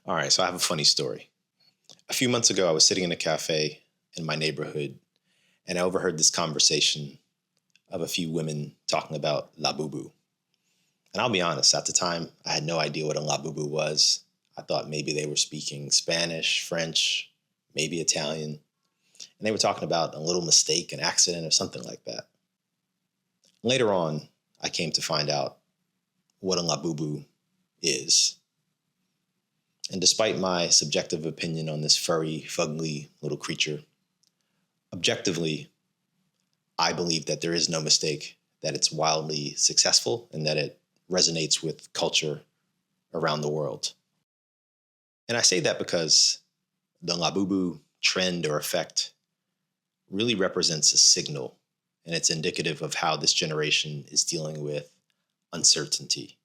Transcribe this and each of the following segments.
All right, so I have a funny story. A few months ago, I was sitting in a cafe in my neighborhood and I overheard this conversation of a few women talking about Labubu. And I'll be honest, at the time, I had no idea what a Labubu was. I thought maybe they were speaking Spanish, French, maybe Italian. And they were talking about a little mistake, an accident, or something like that. Later on, I came to find out what a Labubu is. And despite my subjective opinion on this furry, fugly little creature, objectively, I believe that there is no mistake, that it's wildly successful and that it resonates with culture around the world. And I say that because the Labubu trend or effect really represents a signal, and it's indicative of how this generation is dealing with uncertainty.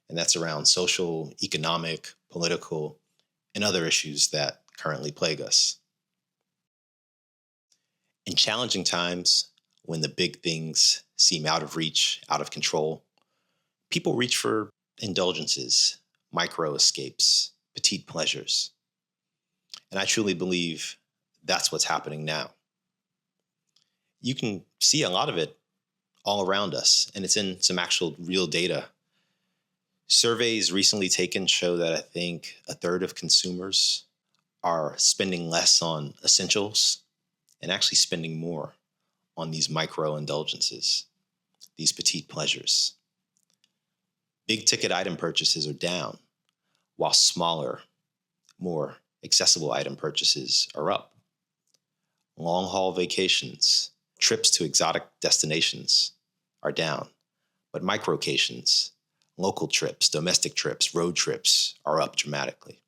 And that's around social, economic, political, and other issues that currently plague us. In challenging times, when the big things seem out of reach, out of control, people reach for indulgences, micro escapes, petite pleasures. And I truly believe that's what's happening now. You can see a lot of it all around us, and it's in some actual real data. Surveys recently taken show that I think a third of consumers are spending less on essentials and actually spending more on these micro indulgences, these petite pleasures. Big ticket item purchases are down, while smaller, more accessible item purchases are up. Long haul vacations, trips to exotic destinations are down, but micro-cations, local trips, domestic trips, road trips are up dramatically.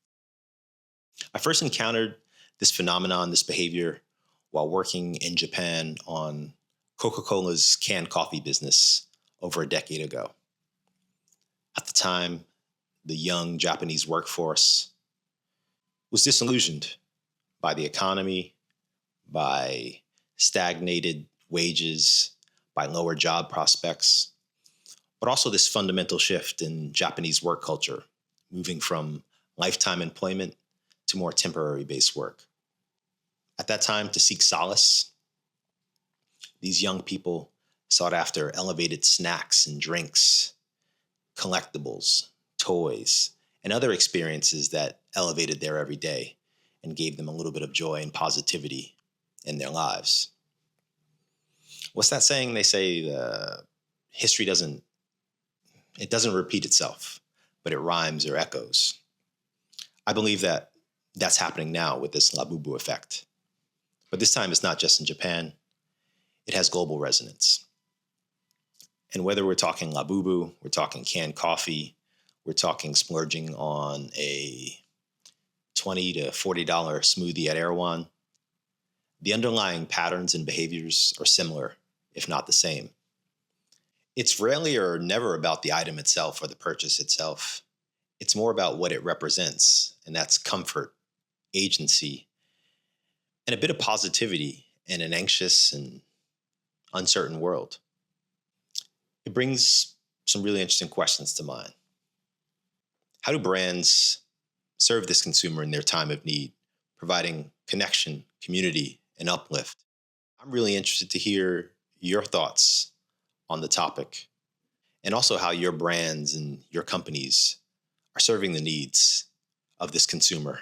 I first encountered this phenomenon, this behavior, while working in Japan on Coca-Cola's canned coffee business over a decade ago. At the time, the young Japanese workforce was disillusioned by the economy, by stagnated wages, by lower job prospects, but also this fundamental shift in Japanese work culture, moving from lifetime employment to more temporary based work. At that time, to seek solace, these young people sought after elevated snacks and drinks, collectibles, toys, and other experiences that elevated their everyday and gave them a little bit of joy and positivity in their lives. What's that saying? They say history doesn't repeat itself, but it rhymes or echoes. I believe that that's happening now with this Labubu effect. But this time it's not just in Japan, it has global resonance. And whether we're talking Labubu, we're talking canned coffee, we're talking splurging on a $20 to $40 smoothie at Erewhon, the underlying patterns and behaviors are similar, if not the same. It's rarely or never about the item itself or the purchase itself. It's more about what it represents, and that's comfort, agency, and a bit of positivity in an anxious and uncertain world. It brings some really interesting questions to mind. How do brands serve this consumer in their time of need, providing connection, community, and uplift? I'm really interested to hear your thoughts on the topic, and also how your brands and your companies are serving the needs of this consumer